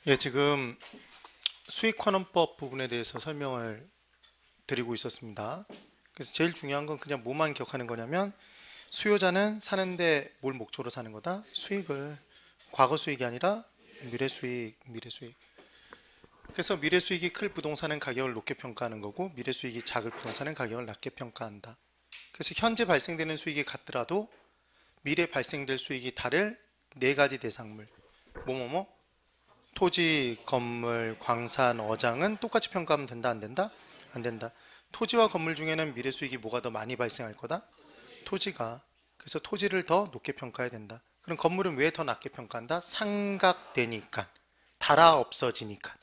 예, 지금 수익환원법 부분에 대해서 설명을 드리고 있었습니다. 그래서 제일 중요한 건 그냥 뭐만 기억하는 거냐면 수요자는 사는데 뭘 목적으로 사는 거다? 수익을. 과거 수익이 아니라 미래 수익, 미래 수익. 그래서 미래 수익이 클 부동산은 가격을 높게 평가하는 거고 미래 수익이 작을 부동산은 가격을 낮게 평가한다. 그래서 현재 발생되는 수익이 같더라도 미래 발생될 수익이 다를 네 가지 대상물. 뭐뭐뭐? 토지, 건물, 광산, 어장은 똑같이 평가하면 된다, 안 된다? 안 된다. 토지와 건물 중에는 미래 수익이 뭐가 더 많이 발생할 거다? 토지가. 그래서 토지를 더 높게 평가해야 된다. 그럼 건물은 왜 더 낮게 평가한다? 상각되니까. 달아 없어지니까.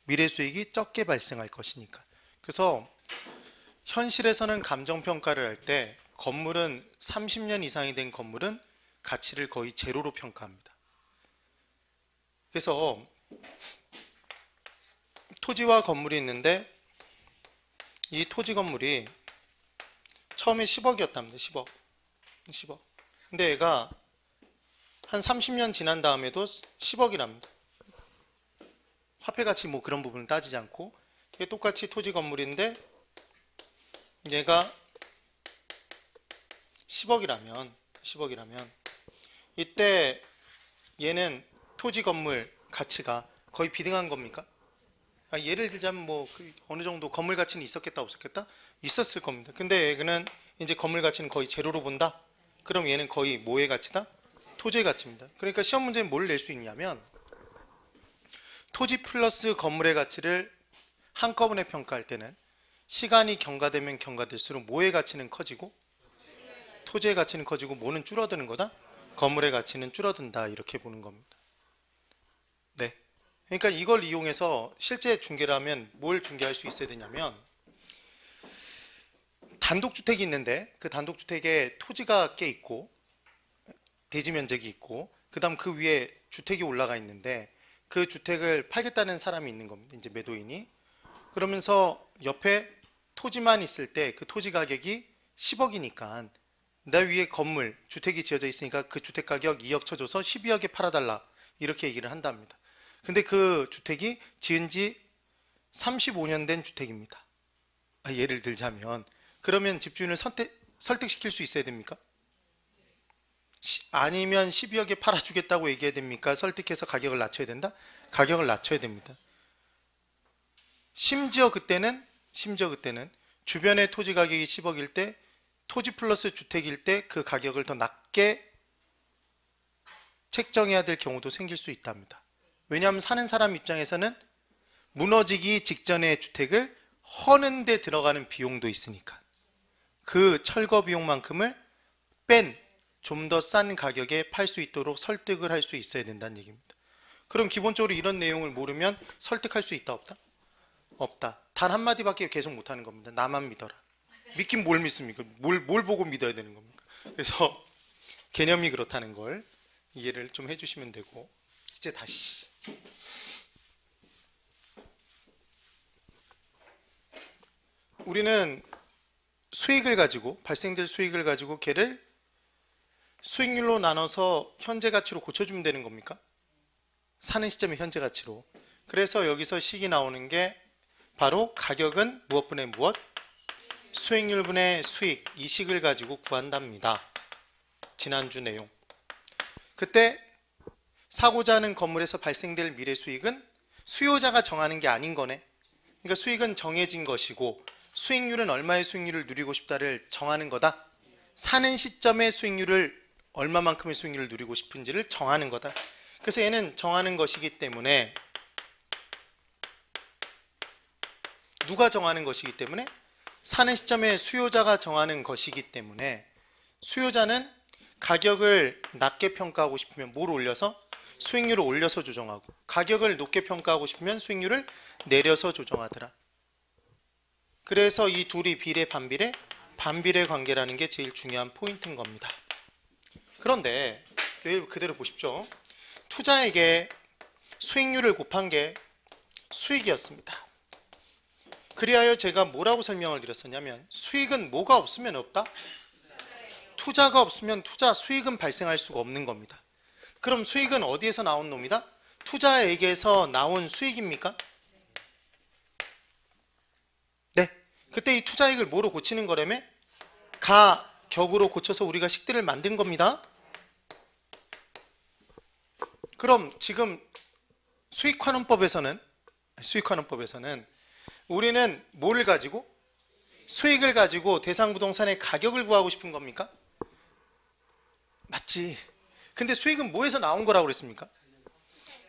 미래 수익이 적게 발생할 것이니까. 그래서 현실에서는 감정 평가를 할 때 건물은 30년 이상이 된 건물은 가치를 거의 제로로 평가합니다. 그래서 토지와 건물이 있는데 이 토지 건물이 처음에 10억이었답니다. 10억. 근데 얘가 한 30년 지난 다음에도 10억이랍니다. 화폐 가치 뭐 그런 부분을 따지지 않고 이게 똑같이 토지 건물인데 얘가 10억이라면 이때 얘는 토지 건물 가치가 거의 비등한 겁니까? 예를 들자면 뭐 어느 정도 건물 가치는 있었겠다 없었겠다? 있었을 겁니다. 근데 얘는 이제 건물 가치는 거의 제로로 본다? 그럼 얘는 거의 뭐의 가치다? 토지의 가치입니다. 그러니까 시험 문제는 뭘 낼 수 있냐면 토지 플러스 건물의 가치를 한꺼번에 평가할 때는 시간이 경과되면 경과될수록 뭐의 가치는 커지고 토지의 가치는 커지고 뭐는 줄어드는 거다? 건물의 가치는 줄어든다 이렇게 보는 겁니다. 네. 그러니까 이걸 이용해서 실제 중개를 하면 뭘 중개할 수 있어야 되냐면 단독주택이 있는데 그 단독주택에 토지가 꽤 있고 대지 면적이 있고 그다음 그 위에 주택이 올라가 있는데 그 주택을 팔겠다는 사람이 있는 겁니다. 이제 매도인이. 그러면서 옆에 토지만 있을 때 그 토지 가격이 10억이니까 나 위에 건물, 주택이 지어져 있으니까 그 주택 가격 2억 쳐줘서 12억에 팔아달라 이렇게 얘기를 한답니다. 근데 그 주택이 지은 지 35년 된 주택입니다. 예를 들자면 그러면 집주인을 설득시킬 수 있어야 됩니까? 아니면 12억에 팔아주겠다고 얘기해야 됩니까? 설득해서 가격을 낮춰야 된다? 가격을 낮춰야 됩니다. 심지어 그때는 주변의 토지 가격이 10억일 때 토지 플러스 주택일 때 그 가격을 더 낮게 책정해야 될 경우도 생길 수 있답니다. 왜냐하면 사는 사람 입장에서는 무너지기 직전의 주택을 허는 데 들어가는 비용도 있으니까 그 철거 비용만큼을 뺀 좀 더 싼 가격에 팔 수 있도록 설득을 할 수 있어야 된다는 얘기입니다. 그럼 기본적으로 이런 내용을 모르면 설득할 수 있다 없다? 없다. 단 한마디밖에 계속 못하는 겁니다. 나만 믿어라. 믿긴 뭘 믿습니까? 뭘 보고 믿어야 되는 겁니까? 그래서 개념이 그렇다는 걸 이해를 좀 해주시면 되고 이제 다시 우리는 수익을 가지고 발생될 수익을 가지고 걔를 수익률로 나눠서 현재 가치로 고쳐주면 되는 겁니까? 사는 시점의 현재 가치로. 그래서 여기서 식이 나오는 게 바로 가격은 무엇분의 무엇? 수익률분의 수익. 이 식을 가지고 구한답니다. 지난주 내용. 그때 사고자 하는 건물에서 발생될 미래 수익은 수요자가 정하는 게 아닌 거네. 그러니까 수익은 정해진 것이고 수익률은 얼마의 수익률을 누리고 싶다를 정하는 거다. 사는 시점의 수익률을 얼마만큼의 수익률을 누리고 싶은지를 정하는 거다. 그래서 얘는 정하는 것이기 때문에 누가 정하는 것이기 때문에 사는 시점에 수요자가 정하는 것이기 때문에 수요자는 가격을 낮게 평가하고 싶으면 뭘 올려서? 수익률을 올려서 조정하고 가격을 높게 평가하고 싶으면 수익률을 내려서 조정하더라. 그래서 이 둘이 비례 반비례 관계라는 게 제일 중요한 포인트인 겁니다. 그런데 여기 그대로 보십시오. 투자액에 수익률을 곱한 게 수익이었습니다. 그리하여 제가 뭐라고 설명을 드렸었냐면 수익은 뭐가 없으면 없다? 투자가 없으면 투자 수익은 발생할 수가 없는 겁니다. 그럼 수익은 어디에서 나온 놈이다? 투자액에서 나온 수익입니까? 네. 그때 이 투자액을 뭐로 고치는 거라며? 가격으로 고쳐서 우리가 식들을 만든 겁니다. 그럼 지금 수익환원법에서는 우리는 뭐를 가지고? 수익을 가지고 대상부동산의 가격을 구하고 싶은 겁니까? 맞지. 근데 수익은 뭐에서 나온 거라고 그랬습니까?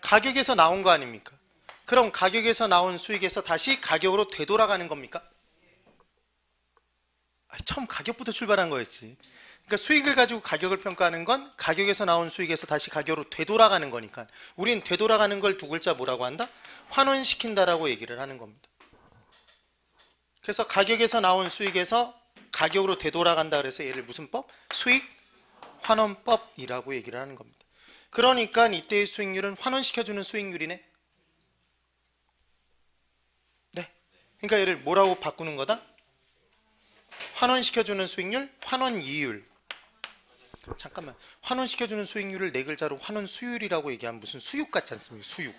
가격에서 나온 거 아닙니까? 그럼 가격에서 나온 수익에서 다시 가격으로 되돌아가는 겁니까? 처음 가격부터 출발한 거였지. 그러니까 수익을 가지고 가격을 평가하는 건 가격에서 나온 수익에서 다시 가격으로 되돌아가는 거니까 우린 되돌아가는 걸 두 글자 뭐라고 한다? 환원시킨다라고 얘기를 하는 겁니다. 그래서 가격에서 나온 수익에서 가격으로 되돌아간다 그래서 얘를 무슨 법? 수익 환원법이라고 얘기를 하는 겁니다. 그러니까 이때의 수익률은 환원시켜주는 수익률이네. 네. 그러니까 얘를 뭐라고 바꾸는 거다? 환원시켜주는 수익률, 환원이율. 잠깐만, 환원시켜주는 수익률을 네 글자로 환원수율이라고 얘기하면 무슨 수육 같지 않습니까? 수육.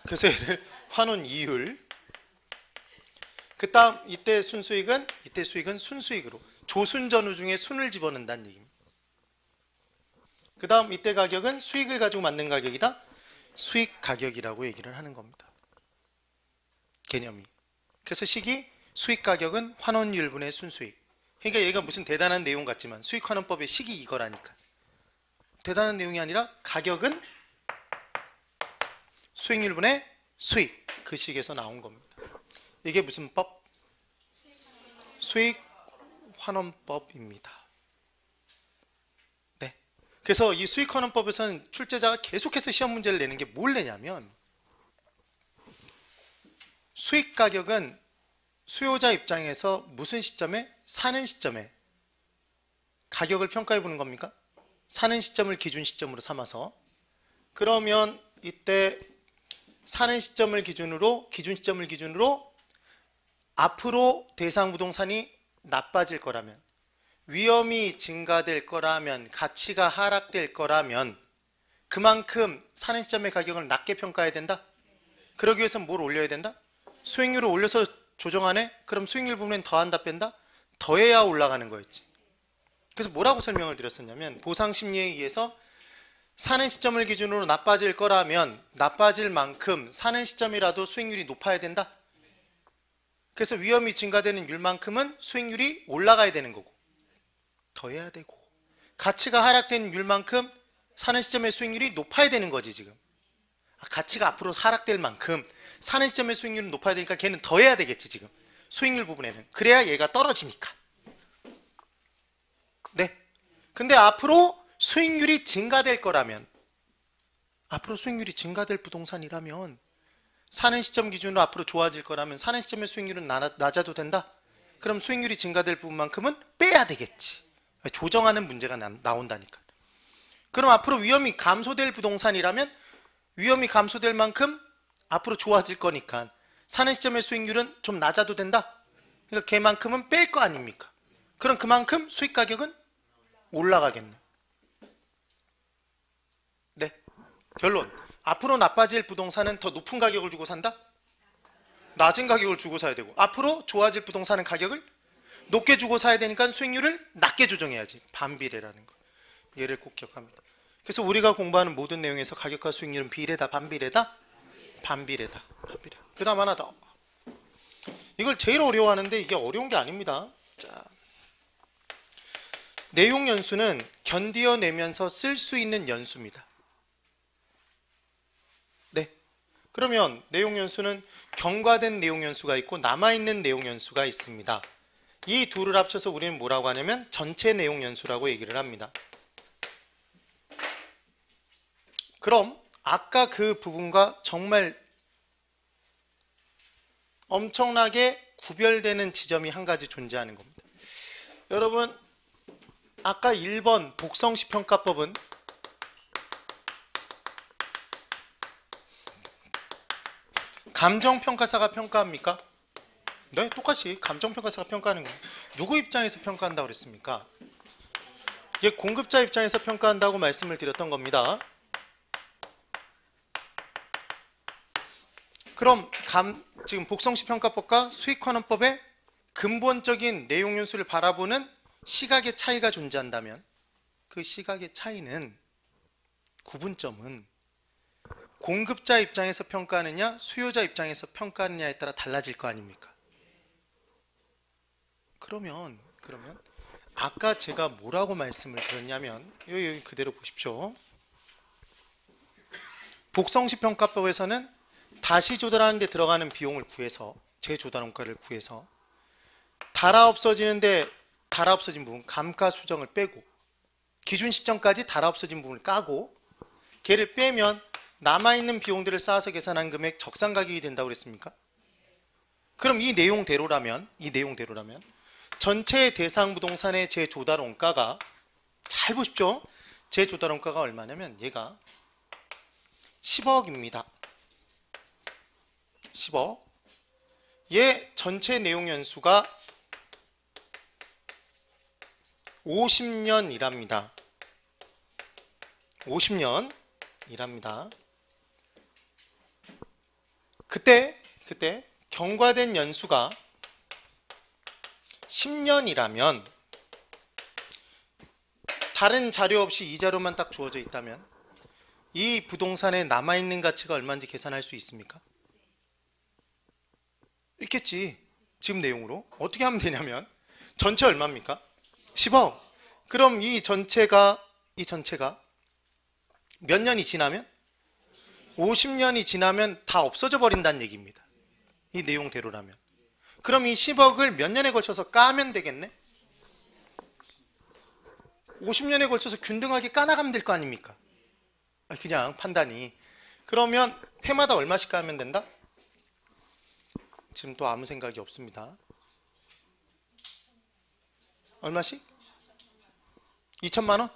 그래서 얘를 환원이율. 그 다음 이때 수익은 순수익으로 조순전후 중에 순을 집어넣는다는 얘기입니다. 그 다음 이때 가격은 수익을 가지고 만든 가격이다. 수익 가격이라고 얘기를 하는 겁니다. 개념이. 그래서 식이 수익 가격은 환원율분의 순수익. 그러니까 얘가 무슨 대단한 내용 같지만 수익환원법의 식이 이거라니까. 대단한 내용이 아니라 가격은 수익률분의 수익. 그 식에서 나온 겁니다. 이게 무슨 법? 수익환원법입니다. 네. 그래서 이 수익환원법에서는 출제자가 계속해서 시험 문제를 내는 게 뭘 내냐면 수익가격은 수요자 입장에서 무슨 시점에? 사는 시점에 가격을 평가해 보는 겁니까? 사는 시점을 기준 시점으로 삼아서. 그러면 이때 사는 시점을 기준으로 앞으로 대상 부동산이 나빠질 거라면, 위험이 증가될 거라면, 가치가 하락될 거라면 그만큼 사는 시점의 가격을 낮게 평가해야 된다? 그러기 위해서는 뭘 올려야 된다? 수익률을 올려서 조정하네? 그럼 수익률 부분엔 더한다 뺀다? 더해야 올라가는 거였지. 그래서 뭐라고 설명을 드렸었냐면 보상심리에 의해서 사는 시점을 기준으로 나빠질 거라면 나빠질 만큼 사는 시점이라도 수익률이 높아야 된다? 그래서 위험이 증가되는 율만큼은 수익률이 올라가야 되는 거고 더해야 되고, 가치가 하락되는 율만큼 사는 시점의 수익률이 높아야 되는 거지. 지금 가치가 앞으로 하락될 만큼 사는 시점의 수익률은 높아야 되니까 걔는 더해야 되겠지. 지금 수익률 부분에는. 그래야 얘가 떨어지니까. 네. 근데 앞으로 수익률이 증가될 거라면, 앞으로 수익률이 증가될 부동산이라면, 사는 시점 기준으로 앞으로 좋아질 거라면 사는 시점의 수익률은 낮아도 된다? 그럼 수익률이 증가될 부분만큼은 빼야 되겠지. 조정하는 문제가 나온다니까. 그럼 앞으로 위험이 감소될 부동산이라면 위험이 감소될 만큼 앞으로 좋아질 거니까 사는 시점의 수익률은 좀 낮아도 된다? 그러니까 걔만큼은 뺄 거 아닙니까? 그럼 그만큼 수익 가격은 올라가겠네. 네. 결론. 앞으로 나빠질 부동산은 더 높은 가격을 주고 산다? 낮은 가격을 주고 사야 되고, 앞으로 좋아질 부동산은 가격을 높게 주고 사야 되니까 수익률을 낮게 조정해야지. 반비례라는 거. 얘를 꼭 기억합니다. 그래서 우리가 공부하는 모든 내용에서 가격과 수익률은 비례다, 반비례다? 반비례다. 반비례. 그 다음 하나 더. 이걸 제일 어려워하는데 이게 어려운 게 아닙니다. 자, 내용 연수는 견디어내면서 쓸 수 있는 연수입니다. 네. 그러면 내용 연수는 경과된 내용 연수가 있고 남아있는 내용 연수가 있습니다. 이 둘을 합쳐서 우리는 뭐라고 하냐면 전체 내용 연수라고 얘기를 합니다. 그럼 아까 그 부분과 정말 엄청나게 구별되는 지점이 한 가지 존재하는 겁니다. 여러분, 아까 1번 복성시 평가법은 감정평가사가 평가합니까? 네, 똑같이 감정평가사가 평가하는 거예요. 누구 입장에서 평가한다고 그랬습니까? 이게 공급자 입장에서 평가한다고 말씀을 드렸던 겁니다. 그럼 지금 복성시 평가법과 수익환원법의 근본적인 내용 연수를 바라보는 시각의 차이가 존재한다면 그 시각의 차이는 구분점은 공급자 입장에서 평가하느냐 수요자 입장에서 평가하느냐에 따라 달라질 거 아닙니까? 그러면 아까 제가 뭐라고 말씀을 드렸냐면 여기 그대로 보십시오. 복성시 평가법에서는 다시 조달하는 데 들어가는 비용을 구해서 재조달원가를 구해서 달아 없어진 부분 감가수정을 빼고 기준 시점까지 달아 없어진 부분을 까고 걔를 빼면 남아있는 비용들을 쌓아서 계산한 금액 적산가격이 된다고 그랬습니까? 그럼 이 내용대로라면 전체 대상 부동산의 재조달 원가가 잘 보십시오. 재조달 원가가 얼마냐면 얘가 10억입니다. 10억. 얘 전체 내용 연수가 50년이랍니다. 50년이랍니다. 그때 경과된 연수가 10년이라면 다른 자료 없이 이 자료만 딱 주어져 있다면 이 부동산에 남아있는 가치가 얼마인지 계산할 수 있습니까? 있겠지. 지금 내용으로 어떻게 하면 되냐면 전체 얼마입니까? 10억. 그럼 이 전체가 몇 년이 지나면? 50년이 지나면 다 없어져 버린다는 얘기입니다. 이 내용대로라면. 그럼 이 10억을 몇 년에 걸쳐서 까면 되겠네? 50년에 걸쳐서 균등하게 까나가면 될 거 아닙니까? 그냥 판단이. 그러면 해마다 얼마씩 까면 된다? 지금 또 아무 생각이 없습니다. 얼마씩? 2천만 원?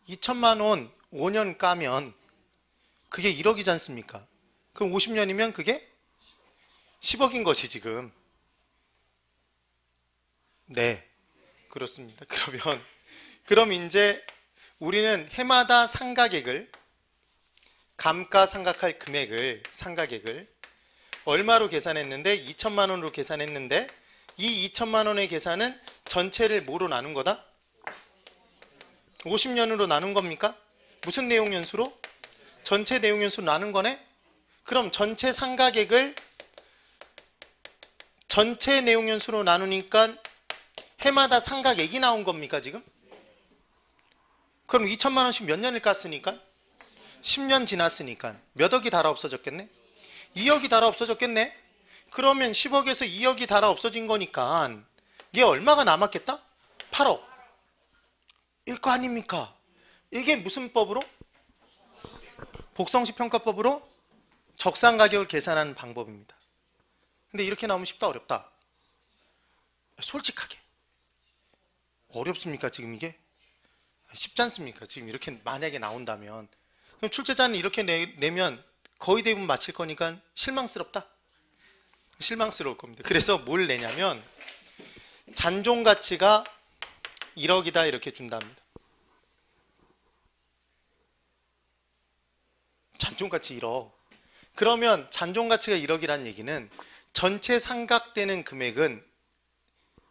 2천만 원 5년 까면 그게 1억이지 않습니까? 그럼 50년이면 그게 10억인 것이 지금. 네, 그렇습니다. 그럼 이제 우리는 해마다 상가객을 감가상각할 금액을 상가객을 얼마로 계산했는데 2천만 원으로 계산했는데 이 2천만 원의 계산은 전체를 뭐로 나눈 거다? 50년으로 나눈 겁니까? 무슨 내용 연수로? 전체 내용 연수로 나눈 거네? 그럼 전체 상가객을 전체 내용 연수로 나누니까 해마다 상가객이 나온 겁니까 지금? 그럼 2천만 원씩 몇 년을 깠으니까? 10년 지났으니까 몇 억이 달아 없어졌겠네? 2억이 달아 없어졌겠네? 그러면 10억에서 2억이 달아 없어진 거니까 얘 얼마가 남았겠다? 8억 일 거 아닙니까? 이게 무슨 법으로? 복성시 평가법으로 적산가격을 계산하는 방법입니다. 근데 이렇게 나오면 쉽다 어렵다? 솔직하게 어렵습니까 지금 이게? 쉽지 않습니까? 지금 이렇게 만약에 나온다면 그럼 출제자는 이렇게 내면 거의 대부분 맞힐 거니까 실망스럽다? 실망스러울 겁니다. 그래서 뭘 내냐면 잔존 가치가 1억이다 이렇게 준답니다. 잔존 가치 1억. 그러면 잔존 가치가 1억이라는 얘기는 전체 상각되는 금액은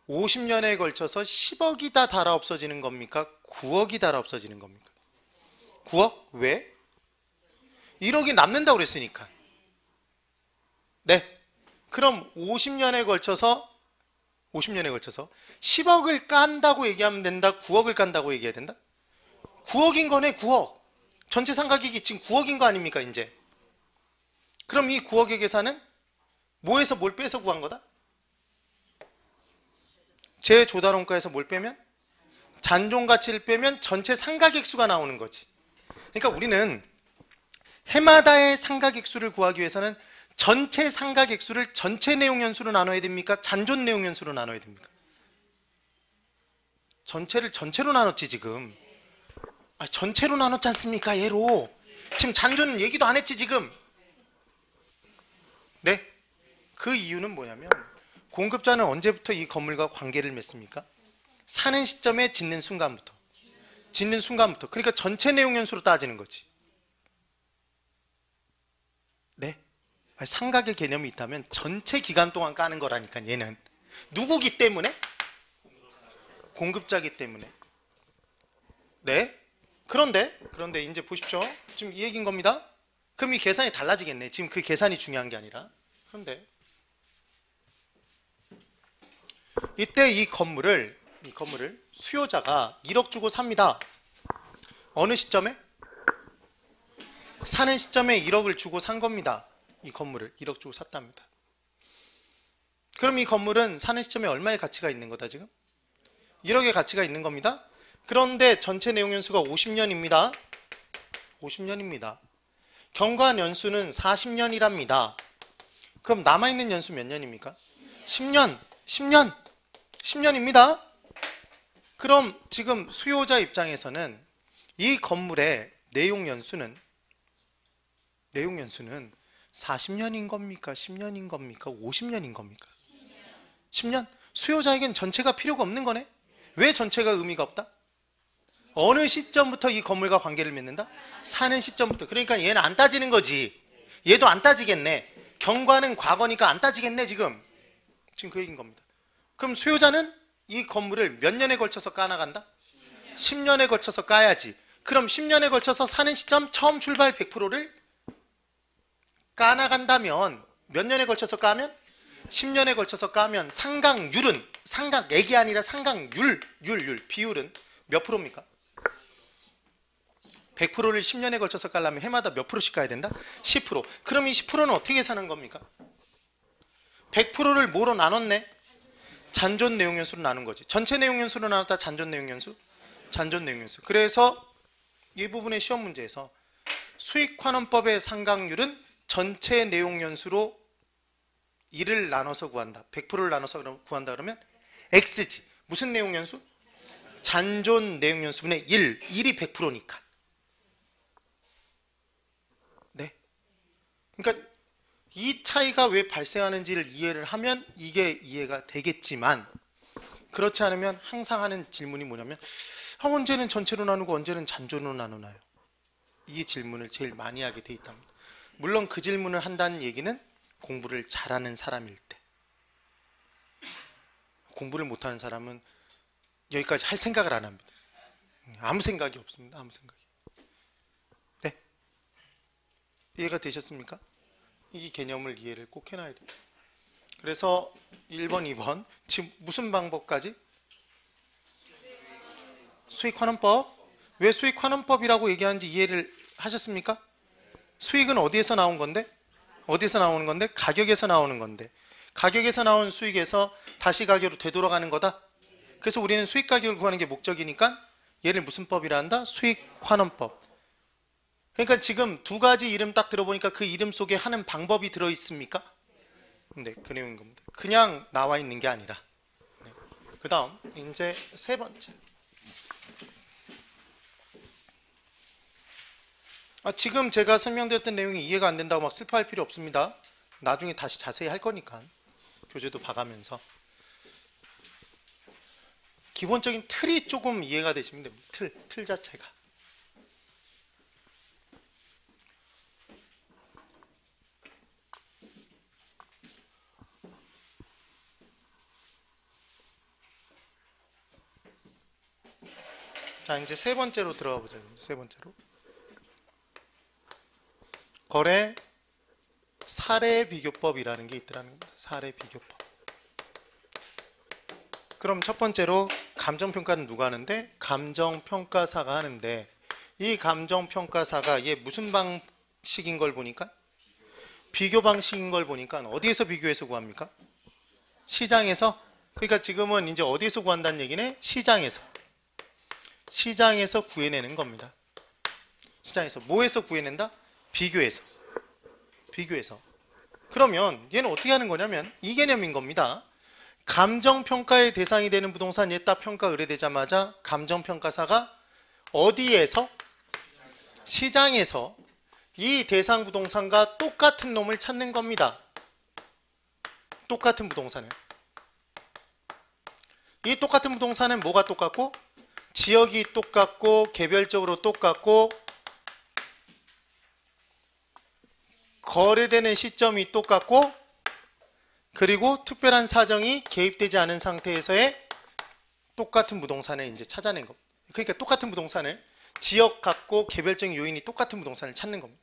50년에 걸쳐서 10억이 다 달아 없어지는 겁니까? 9억이 달아 없어지는 겁니까? 9억? 왜? 1억이 남는다고 그랬으니까. 네. 그럼 50년에 걸쳐서 10억을 깐다고 얘기하면 된다? 9억을 깐다고 얘기해야 된다? 9억인 거네 9억. 전체 상가격이 지금 9억인 거 아닙니까 이제? 그럼 이 9억의 계산은 뭐에서 뭘 빼서 구한 거다? 재조달원가에서 뭘 빼면? 잔존 가치를 빼면 전체 상가객 수가 나오는 거지. 그러니까 우리는 해마다의 상가객 수를 구하기 위해서는 전체 상가객 수를 전체 내용 연수로 나눠야 됩니까? 잔존 내용 연수로 나눠야 됩니까? 전체를 전체로 나눴지 지금. 전체로 나눴지 않습니까? 얘로. 지금 잔존 얘기도 안 했지 지금. 네? 그 이유는 뭐냐면 공급자는 언제부터 이 건물과 관계를 맺습니까? 사는 시점에 짓는 순간부터. 그러니까 전체 내용 연수로 따지는 거지. 네? 상각의 개념이 있다면 전체 기간 동안 까는 거라니까. 얘는 누구기 때문에? 공급자기 때문에. 네. 그런데 이제 보십시오. 지금 이 얘기인 겁니다. 그럼 이 계산이 달라지겠네. 지금 그 계산이 중요한 게 아니라. 그런데 이때 이 건물을 수요자가 1억 주고 삽니다. 어느 시점에? 사는 시점에 1억을 주고 산 겁니다. 이 건물을 1억 주고 샀답니다. 그럼 이 건물은 사는 시점에 얼마의 가치가 있는 거다 지금? 1억의 가치가 있는 겁니다. 그런데 전체 내용 연수가 50년입니다. 50년입니다. 경과한 연수는 40년이랍니다. 그럼 남아있는 연수 몇 년입니까? 10년입니다. 그럼 지금 수요자 입장에서는 이 건물의 내용 연수는 40년인 겁니까? 10년인 겁니까? 50년인 겁니까? 10년? 수요자에겐 전체가 필요가 없는 거네? 왜 전체가 의미가 없다? 어느 시점부터 이 건물과 관계를 맺는다? 사는 시점부터. 그러니까 얘는 안 따지는 거지. 얘도 안 따지겠네. 경과는 과거니까 안 따지겠네 지금 그 얘기인 겁니다. 그럼 수요자는 이 건물을 몇 년에 걸쳐서 까나간다? 10년에 걸쳐서 까야지. 그럼 10년에 걸쳐서 사는 시점 처음 출발 100%를 까나간다면 몇 년에 걸쳐서 까면? 10년에 걸쳐서 까면 상각률은 상각액이 아니라 상각률 비율은 몇 프로입니까? 100%를 10년에 걸쳐서 깔려면 해마다 몇 프로씩 까야 된다? 10%. 그럼 이 10%는 어떻게 사는 겁니까? 100%를 뭐로 나눴네? 잔존 내용 연수로 나눈 거지. 전체 내용 연수로 나눴다 잔존 내용 연수? 잔존 내용 연수. 그래서 이 부분의 시험 문제에서 수익환원법의 상각률은 전체 내용 연수로 1을 나눠서 구한다. 100%를 나눠서 구한다 그러면 X지. 무슨 내용 연수? 잔존 내용 연수분의 1. 1이 100%니까. 네. 그러니까 이 차이가 왜 발생하는지를 이해를 하면 이게 이해가 되겠지만 그렇지 않으면 항상 하는 질문이 뭐냐면 언제는 전체로 나누고 언제는 잔존으로 나누나요? 이 질문을 제일 많이 하게 돼 있답니다. 물론 그 질문을 한다는 얘기는 공부를 잘하는 사람일 때. 공부를 못하는 사람은 여기까지 할 생각을 안 합니다. 아무 생각이 없습니다. 아무 생각이. 네. 이해가 되셨습니까? 이 개념을 이해를 꼭 해놔야 돼요. 그래서 1번, 2번 지금 무슨 방법까지? 수익환원법. 왜 수익환원법이라고 얘기하는지 이해를 하셨습니까? 수익은 어디에서 나온 건데? 어디서 나오는 건데? 가격에서 나오는 건데. 가격에서 나온 수익에서 다시 가격으로 되돌아가는 거다. 그래서 우리는 수익 가격을 구하는 게 목적이니까 얘를 무슨 법이라 한다? 수익환원법. 그러니까 지금 두 가지 이름 딱 들어보니까 그 이름 속에 하는 방법이 들어있습니까? 네, 그 내용인 겁니다. 그냥 나와 있는 게 아니라. 네. 그 다음 이제 세 번째. 지금 제가 설명드렸던 내용이 이해가 안 된다고 막 슬퍼할 필요 없습니다. 나중에 다시 자세히 할 거니까 교재도 봐가면서 기본적인 틀이 조금 이해가 되시면 됩니다. 틀 자체가. 자, 이제 세 번째로 들어가 보자. 세 번째로. 거래 사례 비교법이라는 게 있더라는 겁니다. 사례 비교법. 그럼 첫 번째로 감정평가는 누가 하는데? 감정평가사가 하는데 이 감정평가사가 얘 무슨 방식인 걸 보니까? 비교 방식인 걸 보니까 어디에서 비교해서 구합니까? 시장에서? 그러니까 지금은 이제 어디에서 구한다는 얘기네? 시장에서. 시장에서 구해내는 겁니다. 시장에서. 뭐에서 구해낸다? 비교해서. 비교해서. 그러면 얘는 어떻게 하는 거냐면 이 개념인 겁니다. 감정평가의 대상이 되는 부동산 예타 평가 의뢰되자마자 감정평가사가 어디에서? 시장에서 이 대상 부동산과 똑같은 놈을 찾는 겁니다. 똑같은 부동산을. 이 똑같은 부동산은 뭐가 똑같고? 지역이 똑같고 개별적으로 똑같고 거래되는 시점이 똑같고 그리고 특별한 사정이 개입되지 않은 상태에서의 똑같은 부동산을 이제 찾아낸 겁니다. 그러니까 똑같은 부동산을 지역 갖고 개별적인 요인이 똑같은 부동산을 찾는 겁니다.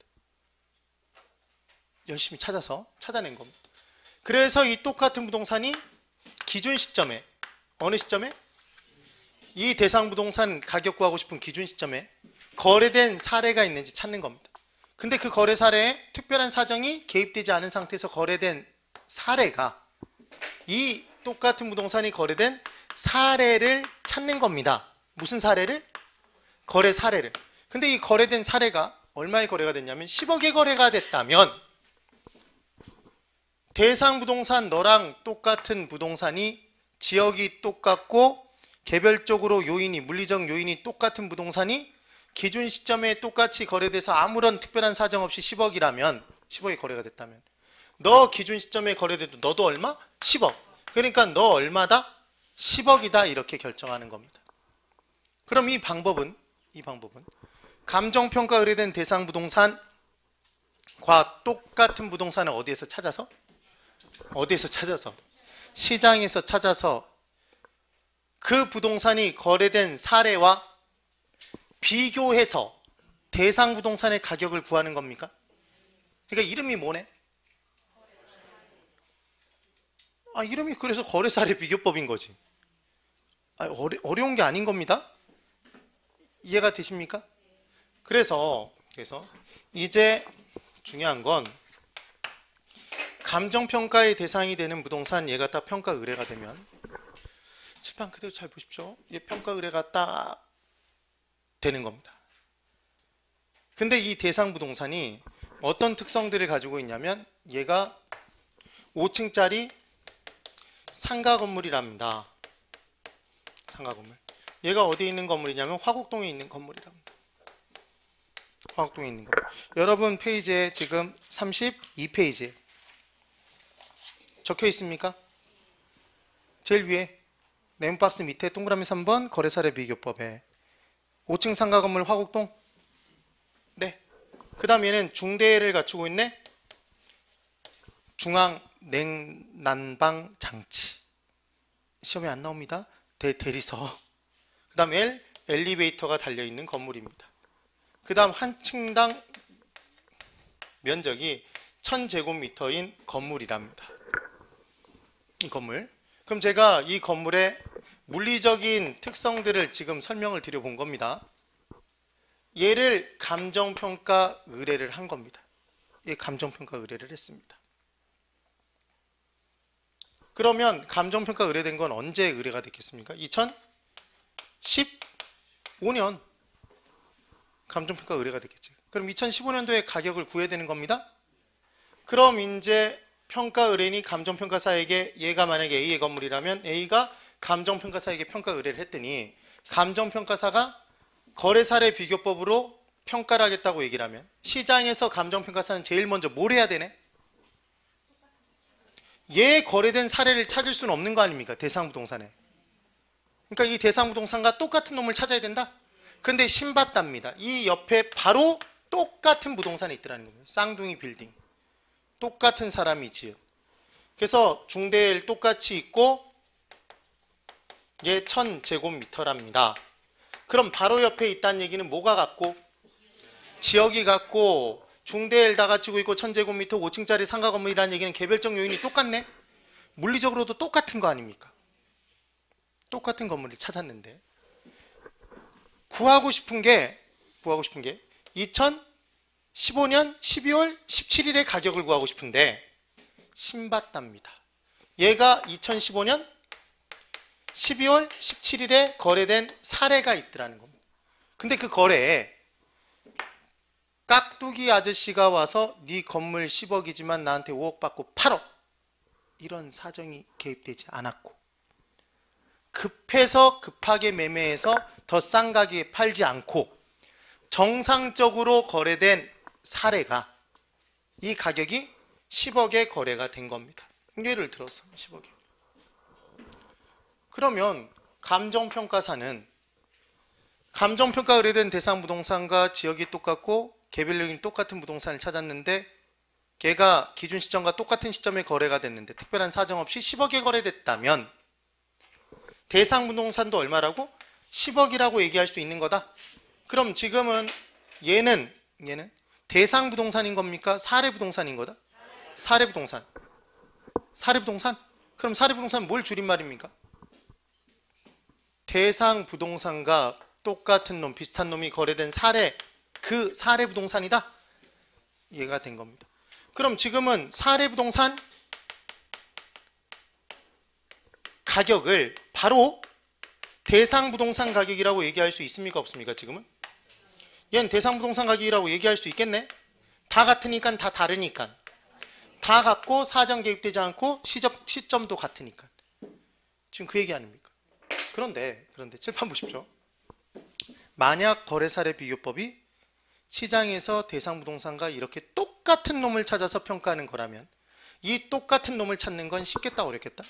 열심히 찾아서 찾아낸 겁니다. 그래서 이 똑같은 부동산이 기준 시점에 어느 시점에? 이 대상 부동산 가격 구하고 싶은 기준 시점에 거래된 사례가 있는지 찾는 겁니다. 근데 그 거래 사례에 특별한 사정이 개입되지 않은 상태에서 거래된 사례가 이 똑같은 부동산이 거래된 사례를 찾는 겁니다. 무슨 사례를? 거래 사례를. 근데 이 거래된 사례가 얼마의 거래가 됐냐면 10억의 거래가 됐다면 대상 부동산 너랑 똑같은 부동산이 지역이 똑같고 개별적으로 요인이 물리적 요인이 똑같은 부동산이 기준 시점에 똑같이 거래돼서 아무런 특별한 사정 없이 10억이라면 10억이 거래가 됐다면 너 기준 시점에 거래돼도 너도 얼마? 10억. 그러니까 너 얼마다? 10억이다 이렇게 결정하는 겁니다. 그럼 이 방법은 감정평가 의뢰된 대상 부동산과 똑같은 부동산을 어디에서 찾아서? 시장에서 찾아서 그 부동산이 거래된 사례와 비교해서 대상 부동산의 가격을 구하는 겁니까? 그러니까 이름이 뭐네? 이름이 그래서 거래사례 비교법인 거지. 어려운 게 아닌 겁니다. 이해가 되십니까? 그래서 이제 중요한 건 감정평가의 대상이 되는 부동산 얘가 딱 평가 의뢰가 되면 칠판 그대로 잘 보십시오. 얘 평가 의뢰가 딱 되는 겁니다. 근데 이 대상 부동산이 어떤 특성들을 가지고 있냐면 얘가 5층짜리 상가 건물이랍니다. 상가 건물. 얘가 어디에 있는 건물이냐면 화곡동에 있는 건물이랍니다. 화곡동에 있는 건물. 여러분 페이지에 지금 32페이지에 적혀 있습니까? 제일 위에 네임박스 밑에 동그라미 3번 거래사례 비교법에 5층 상가 건물 화곡동. 네. 그 다음 얘는 중대를 갖추고 있네. 중앙 냉난방 장치. 시험에 안 나옵니다. 대리석. 그 다음 L 엘리베이터가 달려있는 건물입니다. 그 다음 한 층당 면적이 1000제곱미터인 건물이랍니다. 이 건물. 그럼 제가 이 건물의 물리적인 특성들을 지금 설명을 드려본 겁니다. 얘를 감정평가 의뢰를 한 겁니다. 얘 감정평가 의뢰를 했습니다. 그러면 감정평가 의뢰된 건 언제 의뢰가 됐겠습니까? 2015년 감정평가 의뢰가 됐겠죠. 그럼 2015년도에 가격을 구해야 되는 겁니다. 그럼 이제 평가 의뢰인이 감정평가사에게 얘가 만약에 A의 건물이라면 A가 감정평가사에게 평가 의뢰를 했더니 감정평가사가 거래사례 비교법으로 평가를 하겠다고 얘기를 하면 시장에서 감정평가사는 제일 먼저 뭘 해야 되네? 얘 거래된 사례를 찾을 수는 없는 거 아닙니까? 대상부동산에. 그러니까 이 대상부동산과 똑같은 놈을 찾아야 된다? 근데 신받답니다. 이 옆에 바로 똑같은 부동산이 있더라는 겁니다. 쌍둥이 빌딩. 똑같은 사람이 지은. 그래서 중대L 똑같이 있고 얘 1000제곱미터랍니다. 그럼 바로 옆에 있다는 얘기는 뭐가 같고? 지역이 같고 중대L 다 갖추고 있고 1000제곱미터 5층짜리 상가 건물이라는 얘기는 개별적 요인이 똑같네? 물리적으로도 똑같은 거 아닙니까? 똑같은 건물을 찾았는데 구하고 싶은 게 2015년 12월 17일의 가격을 구하고 싶은데 신받답니다. 얘가 2015년 12월 17일에 거래된 사례가 있더라는 겁니다. 근데 그 거래에 깍두기 아저씨가 와서 네 건물 10억이지만 나한테 5억 받고 팔어. 이런 사정이 개입되지 않았고 급해서 급하게 매매해서 더 싼 가격에 팔지 않고 정상적으로 거래된 사례가 이 가격이 10억에 거래가 된 겁니다. 예를 들어서 10억에. 그러면 감정평가사는 감정평가 의뢰된 대상 부동산과 지역이 똑같고 개별적인 똑같은 부동산을 찾았는데 걔가 기준 시점과 똑같은 시점에 거래가 됐는데 특별한 사정 없이 10억에 거래됐다면 대상 부동산도 얼마라고? 10억이라고 얘기할 수 있는 거다. 그럼 지금은 얘는 대상 부동산인 겁니까? 사례 부동산인 거다? 사례 부동산. 사례 부동산? 그럼 사례 부동산 뭘 줄임말입니까? 대상 부동산과 똑같은 놈, 비슷한 놈이 거래된 사례, 그 사례 부동산이다. 이해가 된 겁니다. 그럼 지금은 사례 부동산 가격을 바로 대상 부동산 가격이라고 얘기할 수 있습니까? 없습니까? 지금은? 얘는 대상 부동산 가격이라고 얘기할 수 있겠네? 다 같으니까 다 다르니까. 다 같고 사정 개입되지 않고 시점도 같으니까. 지금 그 얘기 아닙니까? 그런데 칠판 보십시오. 만약 거래사례 비교법이 시장에서 대상 부동산과 이렇게 똑같은 놈을 찾아서 평가하는 거라면 이 똑같은 놈을 찾는 건 쉽겠다 어렵겠다?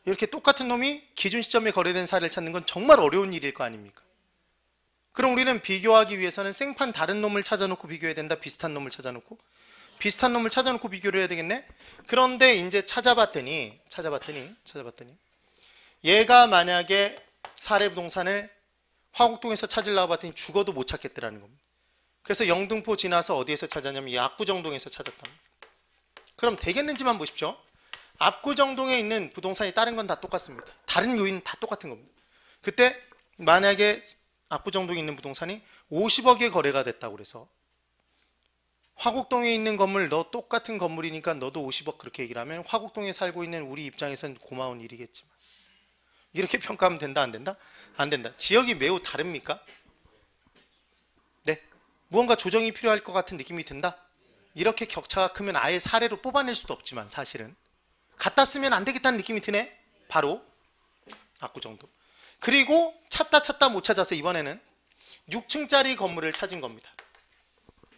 이렇게 똑같은 놈이 기준 시점에 거래된 사례를 찾는 건 정말 어려운 일일 거 아닙니까? 그럼 우리는 비교하기 위해서는 생판 다른 놈을 찾아놓고 비교해야 된다. 비슷한 놈을 찾아놓고 비교를 해야 되겠네. 그런데 이제 찾아봤더니 얘가 만약에 사례 부동산을 화곡동에서 찾으려고 봤더니 죽어도 못 찾겠더라는 겁니다. 그래서 영등포 지나서 어디에서 찾았냐면 이 압구정동에서 찾았답니다. 그럼 되겠는지만 보십시오. 압구정동에 있는 부동산이 다른 건 다 똑같습니다. 다른 요인은 다 똑같은 겁니다. 그때 만약에 압구정동에 있는 부동산이 50억에 거래가 됐다고 그래서 화곡동에 있는 건물 너 똑같은 건물이니까 너도 50억 그렇게 얘기를 하면 화곡동에 살고 있는 우리 입장에서는 고마운 일이겠지만 이렇게 평가하면 된다 안 된다? 안 된다. 지역이 매우 다릅니까? 네. 무언가 조정이 필요할 것 같은 느낌이 든다? 이렇게 격차가 크면 아예 사례로 뽑아낼 수도 없지만 사실은 갖다 쓰면 안 되겠다는 느낌이 드네. 바로 압구정동. 그리고 찾다 못 찾아서 이번에는 6층짜리 건물을 찾은 겁니다.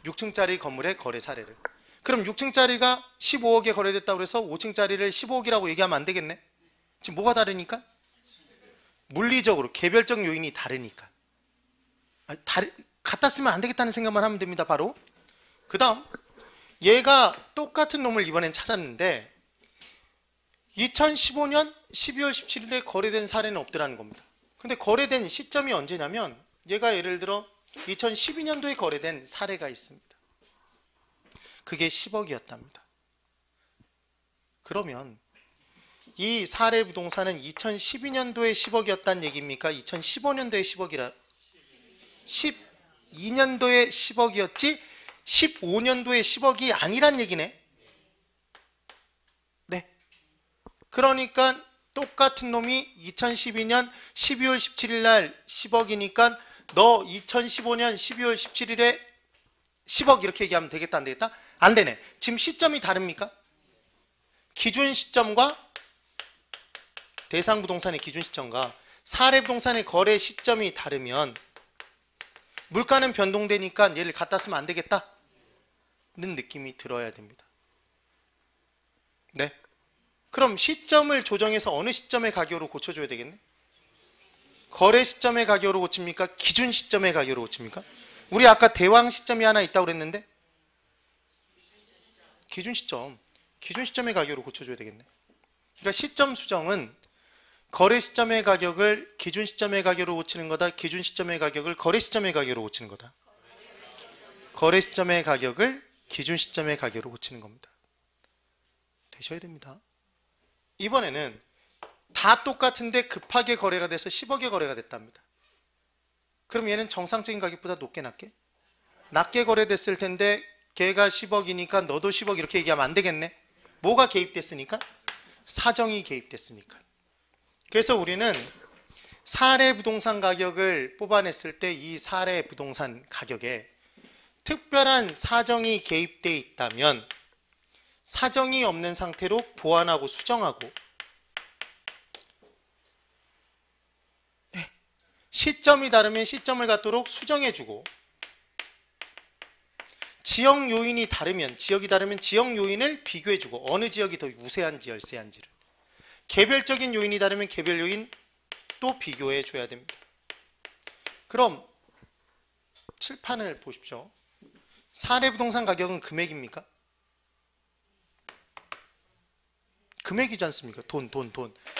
6층짜리 건물의 거래 사례를. 그럼 6층짜리가 15억에 거래됐다고 해서 5층짜리를 15억이라고 얘기하면 안 되겠네. 지금 뭐가 다르니까? 물리적으로 개별적 요인이 다르니까. 갖다 쓰면 안 되겠다는 생각만 하면 됩니다. 바로. 그 다음 얘가 똑같은 놈을 이번엔 찾았는데 2015년 12월 17일에 거래된 사례는 없더라는 겁니다. 근데 거래된 시점이 언제냐면 얘가 예를 들어 2012년도에 거래된 사례가 있습니다. 그게 10억이었답니다. 그러면 이 사례 부동산은 2012년도에 10억이었다는 얘기입니까? 2015년도에 10억이라 12년도에 10억이었지 15년도에 10억이 아니란 얘기네. 네. 그러니까 똑같은 놈이 2012년 12월 17일 날 10억이니까 너 2015년 12월 17일에 10억 이렇게 얘기하면 되겠다 안 되겠다? 안 되네. 지금 시점이 다릅니까? 기준 시점과 대상 부동산의 기준 시점과 사례 부동산의 거래 시점이 다르면 물가는 변동되니까 얘를 갖다 쓰면 안 되겠다는 느낌이 들어야 됩니다. 네. 그럼 시점을 조정해서 어느 시점의 가격으로 고쳐줘야 되겠네? 거래 시점의 가격으로 고칩니까? 기준 시점의 가격으로 고칩니까? 우리 아까 대왕 시점이 하나 있다고 그랬는데 기준 시점의 가격으로 고쳐줘야 되겠네. 그러니까 시점 수정은 거래 시점의 가격을 기준 시점의 가격으로 고치는 거다. 기준 시점의 가격을 거래 시점의 가격으로 고치는 거다. 거래 시점의 가격을 기준 시점의 가격으로 고치는 겁니다. 되셔야 됩니다. 이번에는 다 똑같은데 급하게 거래가 돼서 10억에 거래가 됐답니다. 그럼 얘는 정상적인 가격보다 높게 낮게 거래됐을 텐데 걔가 10억이니까 너도 10억 이렇게 얘기하면 안 되겠네. 뭐가 개입됐으니까? 사정이 개입됐으니까. 그래서 우리는 사례 부동산 가격을 뽑아냈을 때 이 사례 부동산 가격에 특별한 사정이 개입돼 있다면 사정이 없는 상태로 보완하고 수정하고 시점이 다르면 시점을 갖도록 수정해주고 지역이 다르면 지역 요인을 비교해주고 어느 지역이 더 우세한지 열세한지를 개별적인 요인이 다르면 개별 요인 또 비교해줘야 됩니다. 그럼 칠판을 보십시오. 사례 부동산 가격은 금액입니까? 금액이지 않습니까? 돈.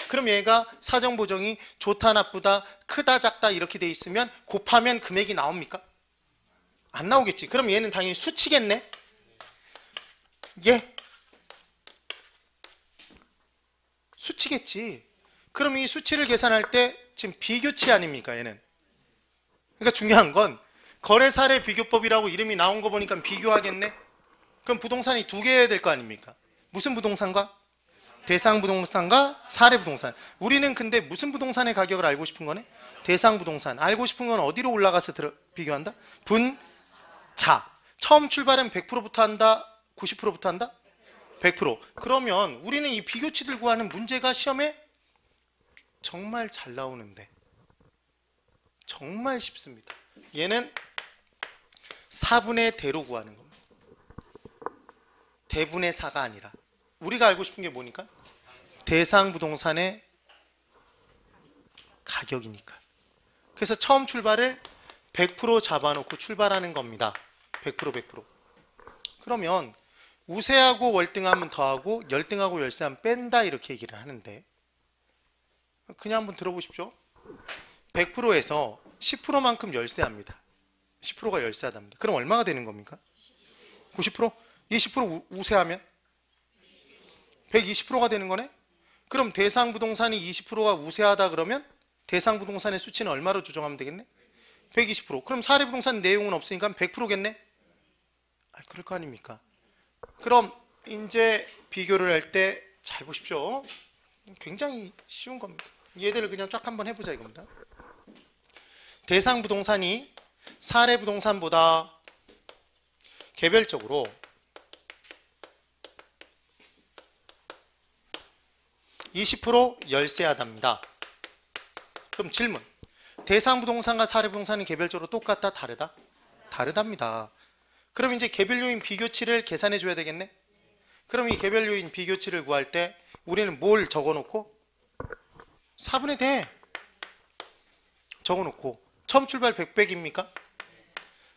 그럼 얘가 사정 보정이 좋다, 나쁘다, 크다, 작다 이렇게 돼 있으면 곱하면 금액이 나옵니까? 안 나오겠지. 그럼 얘는 당연히 수치겠네. 예? 수치겠지. 그럼 이 수치를 계산할 때 지금 비교치 아닙니까? 얘는. 그러니까 중요한 건 거래 사례 비교법이라고 이름이 나온 거 보니까 비교하겠네. 그럼 부동산이 두 개여야 될 거 아닙니까? 무슨 부동산과? 대상 부동산과 사례 부동산. 우리는 근데 무슨 부동산의 가격을 알고 싶은 거네? 대상 부동산. 알고 싶은 건 어디로 올라가서 비교한다? 분자. 처음 출발은 100%부터 한다? 90%부터 한다? 100%. 그러면 우리는 이 비교치들 구하는 문제가 시험에 정말 잘 나오는데 정말 쉽습니다. 얘는 4분의 대로 구하는 겁니다. 대분의 4가 아니라. 우리가 알고 싶은 게 뭐니까? 대상 부동산의 가격이니까. 그래서 처음 출발을 100% 잡아놓고 출발하는 겁니다. 100%. 그러면 우세하고 월등하면 더하고 열등하고 열세하면 뺀다 이렇게 얘기를 하는데 그냥 한번 들어보십시오. 100%에서 10%만큼 열세합니다. 10%가 열세하답니다. 그럼 얼마가 되는 겁니까? 90%? 20% 우세하면 120%가 되는 거네? 그럼 대상 부동산이 20%가 우세하다 그러면 대상 부동산의 수치는 얼마로 조정하면 되겠네? 120%. 그럼 사례 부동산 내용은 없으니까 100%겠네? 그럴 거 아닙니까? 그럼 이제 비교를 할 때 잘 보십시오. 굉장히 쉬운 겁니다. 얘들을 그냥 쫙 한번 해보자 이겁니다. 대상 부동산이 사례 부동산보다 개별적으로 20% 열세하답니다. 그럼 질문. 대상 부동산과 사례 부동산이 개별적으로 똑같다? 다르다? 다르답니다. 그럼 이제 개별 요인 비교치를 계산해 줘야 되겠네? 그럼 이 개별 요인 비교치를 구할 때 우리는 뭘 적어놓고? 4분의 대 적어놓고 처음 출발 100백입니까?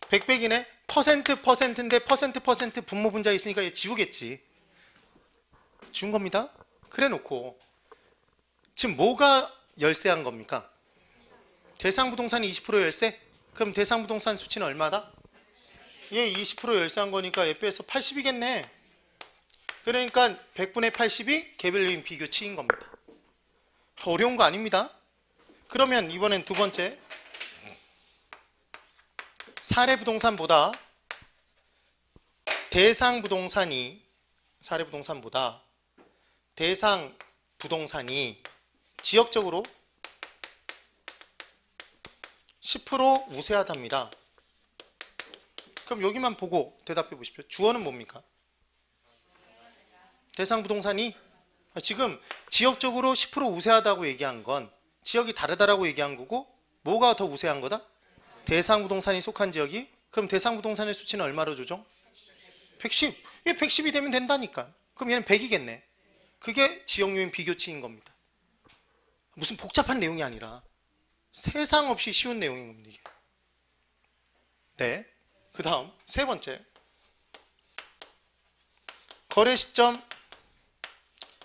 100백이네? %%인데 %% 분모 분자 있으니까 얘 지우겠지. 지운 겁니다. 그래 놓고 지금 뭐가 열세한 겁니까? 대상 부동산이 20% 열세? 그럼 대상 부동산 수치는 얼마다? 얘 20% 열세한 거니까 얘 빼서 80이겠네. 그러니까 100분의 80이 개별 요인 비교치인 겁니다. 어려운 거 아닙니다. 그러면 이번엔 두 번째. 사례 부동산보다 대상 부동산이 사례 부동산보다 대상 부동산이 지역적으로 10% 우세하답니다. 그럼 여기만 보고 대답해 보십시오. 주어는 뭡니까? 대상 부동산이 지금 지역적으로 10% 우세하다고 얘기한 건 지역이 다르다라고 얘기한 거고 뭐가 더 우세한 거다? 대상 부동산이 속한 지역이. 그럼 대상 부동산의 수치는 얼마로 조정? 110. 얘 110이 되면 된다니까. 그럼 얘는 100이겠네. 그게 지역 요인 비교치인 겁니다. 무슨 복잡한 내용이 아니라 세상 없이 쉬운 내용인 겁니다. 이게. 네. 그 다음 세 번째. 거래 시점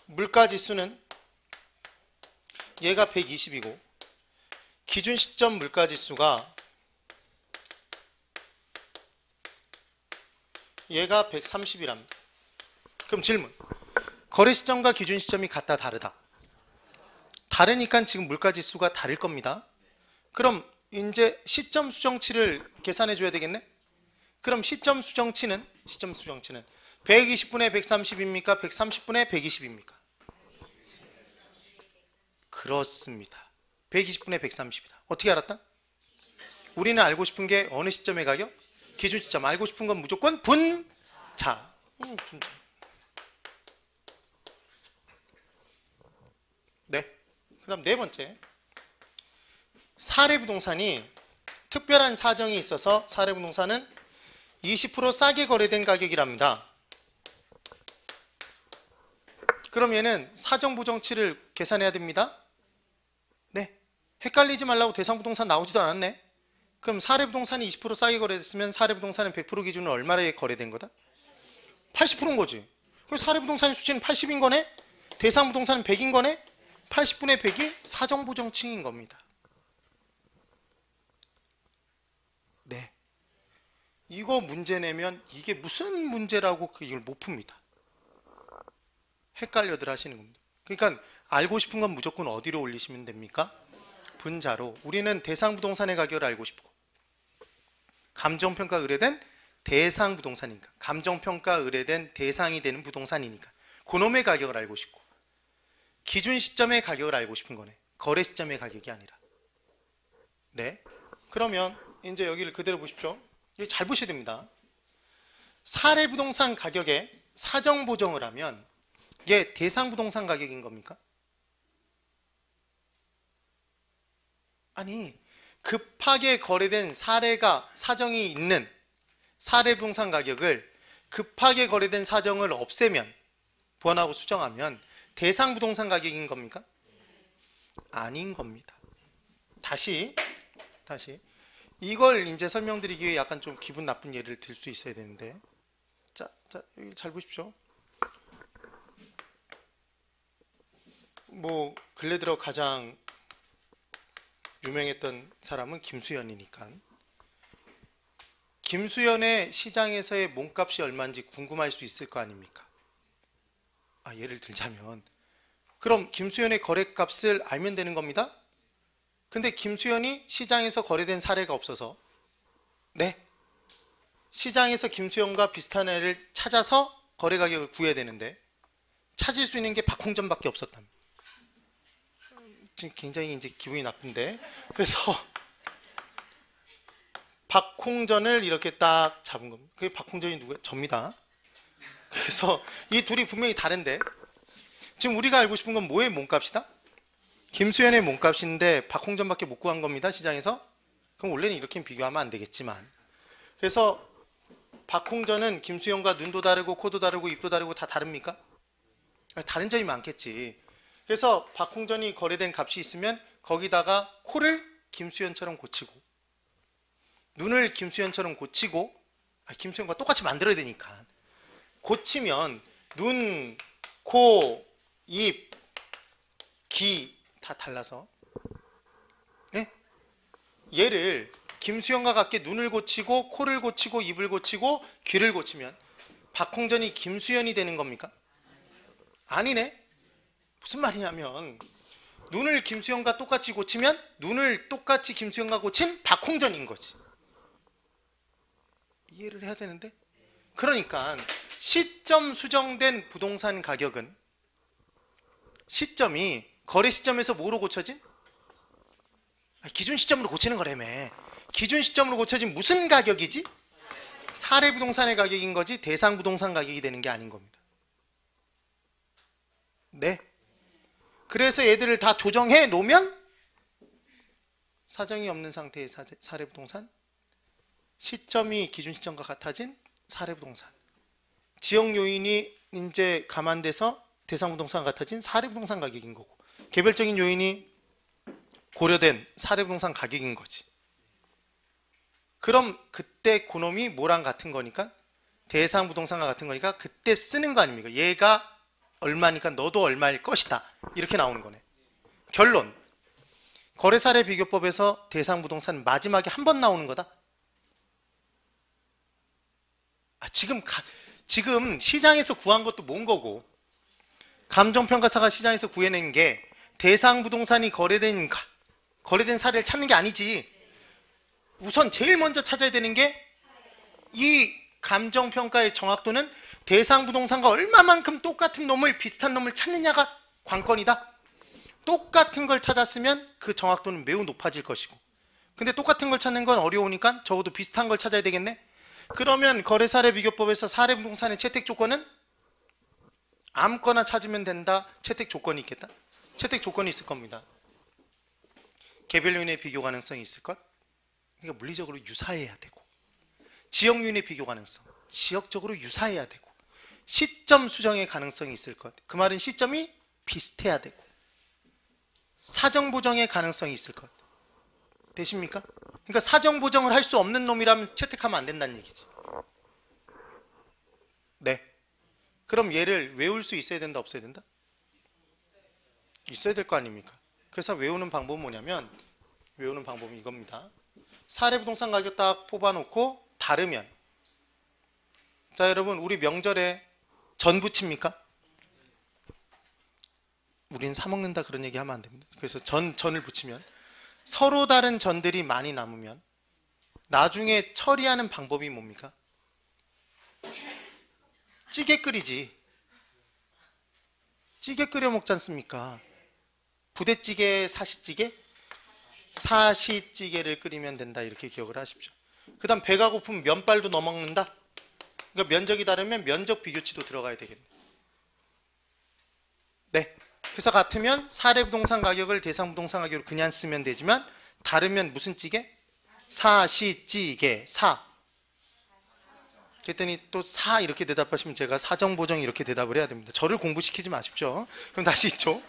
물가지수는 얘가 120이고 기준 시점 물가지수가 얘가 130이랍니다. 그럼 질문. 거래 시점과 기준 시점이 같다 다르다? 다르니까 지금 물가지수가 다를 겁니다. 그럼 이제 시점 수정치를 계산해 줘야 되겠네? 그럼 시점 수정치는 120분의 130입니까? 130분의 120입니까? 그렇습니다. 120분의 130이다. 어떻게 알았다? 우리는 알고 싶은 게 어느 시점의 가격? 기준 시점. 알고 싶은 건 무조건 분자. 분자. 네. 그 다음 네 번째. 사례 부동산이 특별한 사정이 있어서 사례 부동산은 20% 싸게 거래된 가격이랍니다. 그럼 얘는 사정 보정치를 계산해야 됩니다. 네. 헷갈리지 말라고 대상 부동산 나오지도 않았네. 그럼 사례 부동산이 20% 싸게 거래됐으면 사례 부동산은 100% 기준으로 얼마에 거래된 거다? 80%인 거지. 그럼 사례 부동산의 수치는 80인 거네? 대상 부동산은 100인 거네? 80분의 100이 사정보정층인 겁니다. 네. 이거 문제 내면 이게 무슨 문제라고 이걸 못 풉니다. 헷갈려들 하시는 겁니다. 그러니까 알고 싶은 건 무조건 어디로 올리시면 됩니까? 분자로. 우리는 대상 부동산의 가격을 알고 싶고, 감정평가 의뢰된 대상 부동산이니까, 감정평가 의뢰된 대상이 되는 부동산이니까 그놈의 가격을 알고 싶고, 기준 시점의 가격을 알고 싶은 거네. 거래 시점의 가격이 아니라. 네. 그러면 이제 여기를 그대로 보십시오. 이거 잘 보셔야 됩니다. 사례 부동산 가격에 사정 보정을 하면 이게 대상 부동산 가격인 겁니까? 아니, 급하게 거래된 사례가 사정이 있는 사례 부동산 가격을 급하게 거래된 사정을 없애면, 보완하고 수정하면 대상 부동산 가격인 겁니까? 아닌 겁니다. 다시 이걸 이제 설명드리기 위해 약간 좀 기분 나쁜 예를 들 수 있어야 되는데, 자 여기 잘 보십시오. 뭐 근래 들어 가장 유명했던 사람은 김수현이니까, 김수현의 시장에서의 몸값이 얼마인지 궁금할 수 있을 거 아닙니까? 예를 들자면, 그럼 김수현의 거래값을 알면 되는 겁니다. 근데 김수현이 시장에서 거래된 사례가 없어서, 네, 시장에서 김수현과 비슷한 애를 찾아서 거래 가격을 구해야 되는데 찾을 수 있는 게 박홍전밖에 없었답니다. 지금 굉장히 이제 기분이 나쁜데, 그래서 박홍전을 이렇게 딱 잡은 겁니다. 그게 박홍전이 누구예요? 접니다. 그래서 이 둘이 분명히 다른데, 지금 우리가 알고 싶은 건 뭐의 몸값이다? 김수현의 몸값인데 박홍전밖에 못 구한 겁니다, 시장에서. 그럼 원래는 이렇게 비교하면 안 되겠지만, 그래서 박홍전은 김수현과 눈도 다르고 코도 다르고 입도 다르고 다 다릅니까? 다른 점이 많겠지. 그래서 박홍전이 거래된 값이 있으면 거기다가 코를 김수현처럼 고치고, 눈을 김수현처럼 고치고, 김수현과 똑같이 만들어야 되니까 고치면 눈, 코, 입, 귀 다 달라서, 네? 얘를 김수현과 같게 눈을 고치고 코를 고치고 입을 고치고 귀를 고치면 박홍전이 김수현이 되는 겁니까? 아니네. 무슨 말이냐면, 눈을 김수현과 똑같이 고치면 눈을 똑같이 김수현과 고친 박홍전인 거지. 이해를 해야 되는데, 그러니까 시점 수정된 부동산 가격은 시점이 거래 시점에서 뭐로 고쳐진? 기준 시점으로 고치는 거라며. 기준 시점으로 고쳐진 무슨 가격이지? 사례 부동산의 가격인 거지 대상 부동산 가격이 되는 게 아닌 겁니다. 네. 그래서 얘들을 다 조정해 놓으면 사정이 없는 상태의 사례 부동산, 시점이 기준 시점과 같아진 사례 부동산, 지역 요인이 이제 감안돼서 대상 부동산 같아진 사례 부동산 가격인 거고, 개별적인 요인이 고려된 사례 부동산 가격인 거지. 그럼 그때 그놈이 뭐랑 같은 거니까? 대상 부동산과 같은 거니까 그때 쓰는 거 아닙니까? 얘가 얼마니까 너도 얼마일 것이다. 이렇게 나오는 거네. 결론. 거래사례 비교법에서 대상 부동산 마지막에 한 번 나오는 거다. 지금 시장에서 구한 것도 뭔 거고, 감정평가사가 시장에서 구해낸 게 대상 부동산이 거래된 사례를 찾는 게 아니지. 우선 제일 먼저 찾아야 되는 게 이 감정평가의 정확도는 대상 부동산과 얼마만큼 똑같은 놈을, 비슷한 놈을 찾느냐가 관건이다. 똑같은 걸 찾았으면 그 정확도는 매우 높아질 것이고, 근데 똑같은 걸 찾는 건 어려우니까 적어도 비슷한 걸 찾아야 되겠네. 그러면 거래사례 비교법에서 사례 부동산의 채택 조건은 아무거나 찾으면 된다. 채택 조건이 있겠다. 채택 조건이 있을 겁니다. 개별 요인의 비교 가능성이 있을 것. 그러니까 물리적으로 유사해야 되고, 지역 요인의 비교 가능성, 지역적으로 유사해야 되고, 시점 수정의 가능성이 있을 것. 그 말은 시점이 비슷해야 되고, 사정 보정의 가능성이 있을 것. 되십니까? 그러니까 사정 보정을 할 수 없는 놈이라면 채택하면 안 된다는 얘기지. 네. 그럼 얘를 외울 수 있어야 된다, 없어야 된다? 있어야 될 거 아닙니까? 그래서 외우는 방법은 뭐냐면 외우는 방법은 이겁니다. 사례 부동산 가격 딱 뽑아놓고 다르면 자 여러분 우리 명절에 전 부칩니까? 우린 사 먹는다 그런 얘기 하면 안 됩니다. 그래서 전을 부치면 서로 다른 전들이 많이 남으면 나중에 처리하는 방법이 뭡니까? 찌개 끓이지. 찌개 끓여 먹지 않습니까? 부대찌개, 사시찌개? 사시찌개를 끓이면 된다 이렇게 기억을 하십시오. 그 다음 배가 고프면 면발도 넣어 먹는다. 그러니까 면적이 다르면 면적 비교치도 들어가야 되겠네. 네. 그래서 같으면 사례 부동산 가격을 대상 부동산 가격으로 그냥 쓰면 되지만 다르면 무슨 찌개? 사시찌개, 사. 그랬더니 또 사 이렇게 대답하시면 제가 사정보정 이렇게 대답을 해야 됩니다. 저를 공부시키지 마십시오. 그럼 다시 있죠.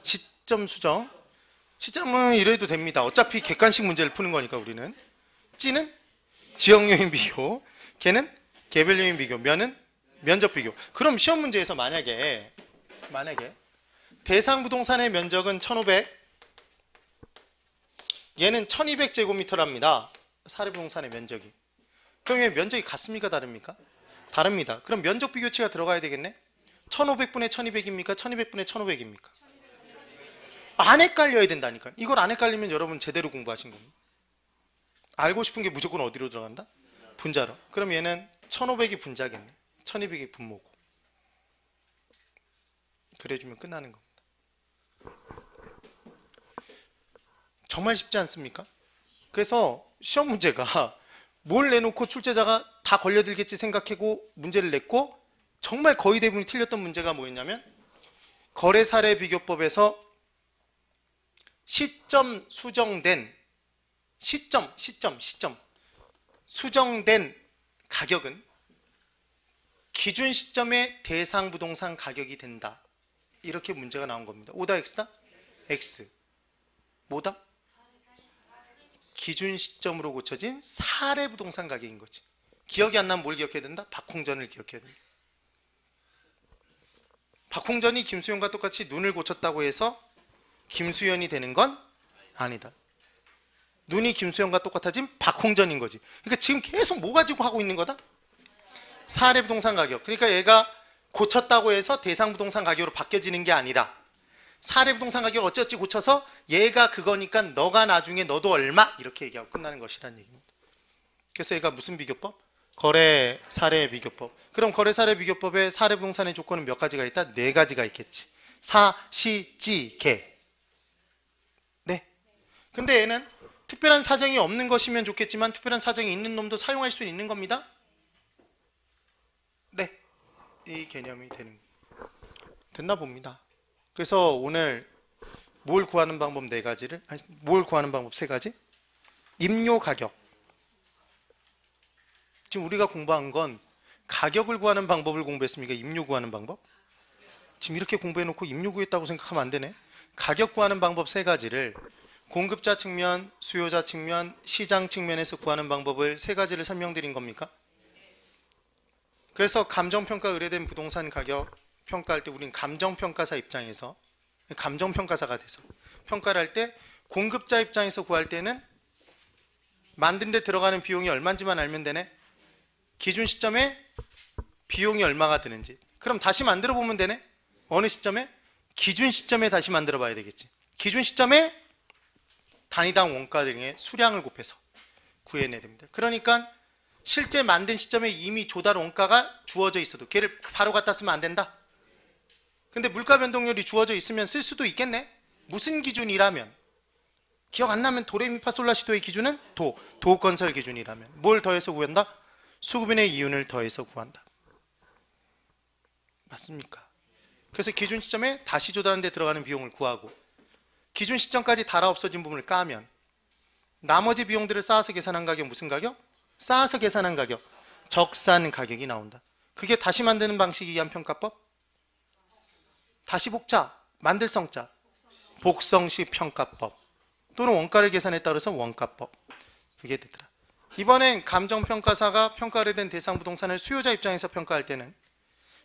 시점 수정. 시점은 이래도 됩니다. 어차피 객관식 문제를 푸는 거니까 우리는. 찌는 지역요인 비교, 개는 개별요인 비교, 면은 면적 비교. 그럼 시험 문제에서 만약에 대상 부동산의 면적은 1500, 얘는 1200제곱미터랍니다. 사례 부동산의 면적이. 그러면 면적이 같습니까? 다릅니까? 다릅니다. 그럼 면적 비교치가 들어가야 되겠네? 1500분의 1200입니까? 1200분의 1500입니까? 안 헷갈려야 된다니까. 이걸 안 헷갈리면 여러분 제대로 공부하신 겁니다. 알고 싶은 게 무조건 어디로 들어간다? 분자로. 그럼 얘는 1500이 분자겠네. 1200이 분모고. 그래주면 끝나는 겁니다. 정말 쉽지 않습니까? 그래서 시험 문제가 뭘 내놓고 출제자가 다 걸려들겠지 생각하고 문제를 냈고 정말 거의 대부분이 틀렸던 문제가 뭐였냐면 거래사례 비교법에서 시점 수정된 시점 수정된 가격은 기준 시점의 대상 부동산 가격이 된다. 이렇게 문제가 나온 겁니다. 오다 X다? X. 뭐다? 기준 시점으로 고쳐진 사례 부동산 가격인 거지. 기억이 안 나면 뭘 기억해야 된다? 박홍전을 기억해야 된다. 박홍전이 김수현과 똑같이 눈을 고쳤다고 해서 김수현이 되는 건 아니다. 눈이 김수현과 똑같아진 박홍전인 거지. 그러니까 지금 계속 뭐 가지고 하고 있는 거다? 사례 부동산 가격. 그러니까 얘가 고쳤다고 해서 대상 부동산 가격으로 바뀌어지는 게 아니라 사례 부동산 가격을 어찌어찌 고쳐서 얘가 그거니까 너가 나중에 너도 얼마? 이렇게 얘기하고 끝나는 것이라는 얘기입니다. 그래서 얘가 무슨 비교법? 거래 사례 비교법. 그럼 거래 사례 비교법에 사례 부동산의 조건은 몇 가지가 있다? 4가지가 있겠지. 사, 시, 지, 개. 네. 근데 얘는 특별한 사정이 없는 것이면 좋겠지만 특별한 사정이 있는 놈도 사용할 수 있는 겁니다. 네. 이 개념이 됐나 봅니다. 그래서 오늘 뭘 구하는 방법 4가지를 뭘 구하는 방법 3가지? 임료 가격. 지금 우리가 공부한 건 가격을 구하는 방법을 공부했습니까? 임료 구하는 방법? 지금 이렇게 공부해놓고 임료 구했다고 생각하면 안 되네. 가격 구하는 방법 3가지를 공급자 측면, 수요자 측면, 시장 측면에서 구하는 방법을 3가지를 설명드린 겁니까? 그래서 감정평가 의뢰된 부동산 가격 평가할 때 우린 감정평가사 입장에서 감정평가사가 돼서 평가를 할 때 공급자 입장에서 구할 때는 만든 데 들어가는 비용이 얼마인지만 알면 되네. 기준 시점에 비용이 얼마가 드는지. 그럼 다시 만들어 보면 되네. 어느 시점에? 기준 시점에 다시 만들어 봐야 되겠지. 기준 시점에 단위당 원가 등의 수량을 곱해서 구해내야 됩니다. 그러니까 실제 만든 시점에 이미 조달 원가가 주어져 있어도 걔를 바로 갖다 쓰면 안 된다. 근데 물가 변동률이 주어져 있으면 쓸 수도 있겠네. 무슨 기준이라면? 기억 안 나면 도레미파솔라시도의 기준은 도건설 기준이라면 뭘 더해서 구한다? 수급인의 이윤을 더해서 구한다. 맞습니까? 그래서 기준 시점에 다시 조달하는 데 들어가는 비용을 구하고 기준 시점까지 달아 없어진 부분을 까면 나머지 비용들을 쌓아서 계산한 가격 무슨 가격? 쌓아서 계산한 가격, 적산 가격이 나온다. 그게 다시 만드는 방식이 위한 평가법? 다시 복자, 만들성자, 복성식 평가법 또는 원가를 계산에 따라서 원가법. 그게 되더라. 이번엔 감정평가사가 평가 의뢰된 대상 부동산을 수요자 입장에서 평가할 때는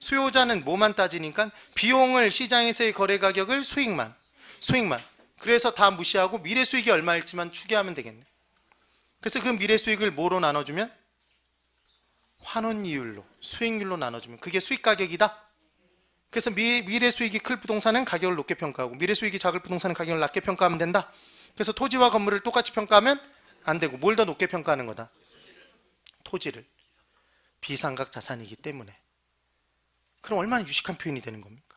수요자는 뭐만 따지니까 비용을 시장에서의 거래 가격을 수익만. 그래서 다 무시하고 미래 수익이 얼마일지만 추계하면 되겠네. 그래서 그 미래 수익을 뭐로 나눠주면? 환원이율로, 수익률로 나눠주면 그게 수익 가격이다. 그래서 미래 수익이 클 부동산은 가격을 높게 평가하고 미래 수익이 작을 부동산은 가격을 낮게 평가하면 된다. 그래서 토지와 건물을 똑같이 평가하면 안 되고 뭘 더 높게 평가하는 거다? 토지를. 비상각 자산이기 때문에. 그럼 얼마나 유식한 표현이 되는 겁니까?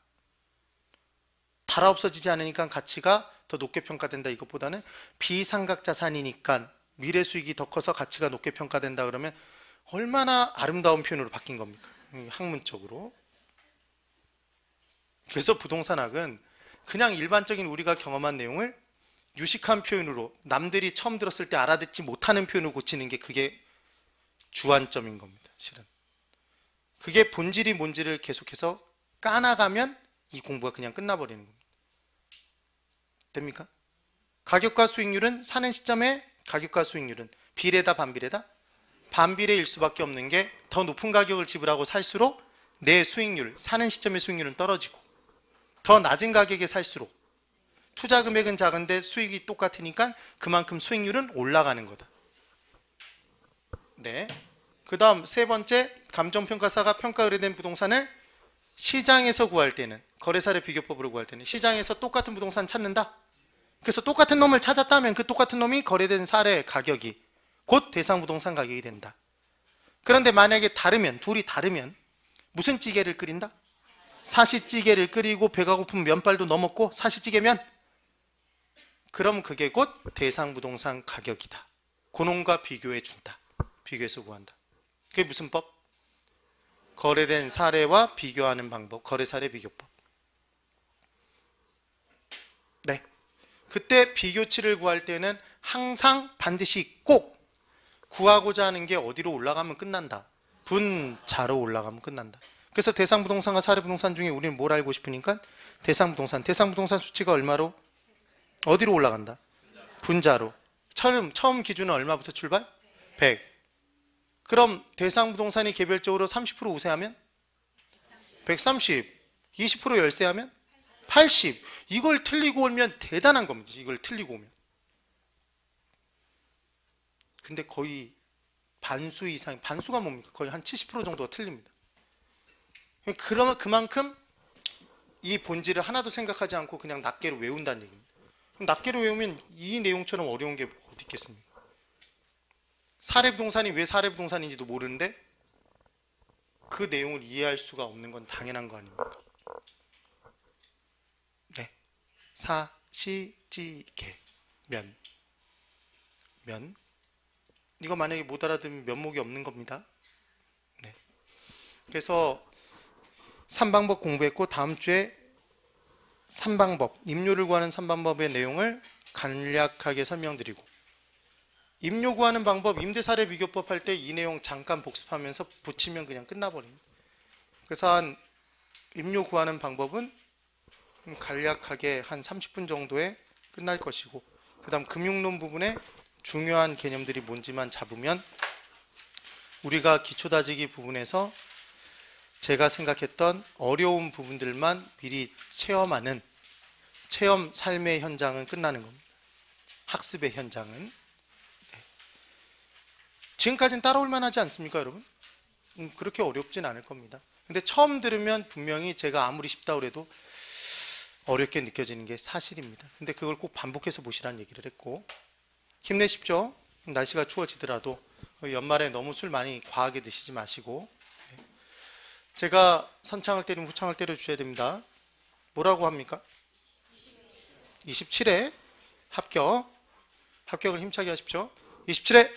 달아 없어지지 않으니까 가치가 더 높게 평가된다 이것보다는 비상각 자산이니까 미래 수익이 더 커서 가치가 높게 평가된다 그러면 얼마나 아름다운 표현으로 바뀐 겁니까? 학문적으로. 그래서 부동산학은 그냥 일반적인 우리가 경험한 내용을 유식한 표현으로 남들이 처음 들었을 때 알아듣지 못하는 표현을 고치는 게 그게 주안점인 겁니다. 실은. 그게 본질이 뭔지를 계속해서 까나가면 이 공부가 그냥 끝나버리는 겁니다. 됩니까? 가격과 수익률은 사는 시점에 가격과 수익률은 비례다 반비례다? 반비례일 수밖에 없는 게 더 높은 가격을 지불하고 살수록 내 수익률, 사는 시점의 수익률은 떨어지고 더 낮은 가격에 살수록 투자 금액은 작은데 수익이 똑같으니까 그만큼 수익률은 올라가는 거다. 네. 그 다음 세 번째, 감정평가사가 평가 의뢰된 부동산을 시장에서 구할 때는, 거래사례 비교법으로 구할 때는 시장에서 똑같은 부동산 찾는다. 그래서 똑같은 놈을 찾았다면 그 똑같은 놈이 거래된 사례 가격이 곧 대상 부동산 가격이 된다. 그런데 만약에 다르면, 둘이 다르면 무슨 찌개를 끓인다? 사시찌개를 끓이고 배가 고프면 면발도 넣어먹고 사시찌개면 그럼 그게 곧 대상 부동산 가격이다. 그놈과 비교해 준다. 비교해서 구한다. 그게 무슨 법? 거래된 사례와 비교하는 방법. 거래사례 비교법. 네. 그때 비교치를 구할 때는 항상 반드시 꼭 구하고자 하는 게 어디로 올라가면 끝난다. 분자로 올라가면 끝난다. 그래서 대상 부동산과 사례 부동산 중에 우리는 뭘 알고 싶으니까 대상 부동산 수치가 얼마로? 어디로 올라간다? 분자로. 처음 기준은 얼마부터 출발? 100. 그럼 대상 부동산이 개별적으로 30% 우세하면? 130. 20% 열세하면? 80. 이걸 틀리고 오면 대단한 겁니다. 이걸 틀리고 오면. 근데 거의 반수 이상, 반수가 뭡니까? 거의 한 70% 정도가 틀립니다. 그러면 그만큼 이 본질을 하나도 생각하지 않고 그냥 낱개로 외운다는 얘기입니다. 그럼 낱개로 외우면 이 내용처럼 어려운 게 어디 있겠습니까? 사례 부동산이 왜 사례 부동산인지도 모르는데 그 내용을 이해할 수가 없는 건 당연한 거 아닙니까? 네. 사시찌개 면 이거 만약에 못 알아들으면 면목이 없는 겁니다. 네. 그래서 3방법 공부했고 다음 주에 3방법, 임료를 구하는 3방법의 내용을 간략하게 설명드리고 임료 구하는 방법, 임대사례 비교법 할 때 이 내용 잠깐 복습하면서 붙이면 그냥 끝나버립니다. 그래서 한 임료 구하는 방법은 간략하게 한 30분 정도에 끝날 것이고 그 다음 금융론 부분에 중요한 개념들이 뭔지만 잡으면 우리가 기초다지기 부분에서 제가 생각했던 어려운 부분들만 미리 체험하는 체험 삶의 현장은 끝나는 겁니다. 학습의 현장은. 네. 지금까지는 따라올 만하지 않습니까, 여러분? 그렇게 어렵진 않을 겁니다. 근데 처음 들으면 분명히 제가 아무리 쉽다고 해도 어렵게 느껴지는 게 사실입니다. 근데 그걸 꼭 반복해서 보시라는 얘기를 했고 힘내십시오. 날씨가 추워지더라도 연말에 너무 술 많이 과하게 드시지 마시고 제가 선창을 때리면 후창을 때려주셔야 됩니다. 뭐라고 합니까? 27회 합격을 힘차게 하십시오. 27회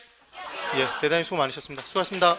예, 대단히 수고 많으셨습니다. 수고하셨습니다.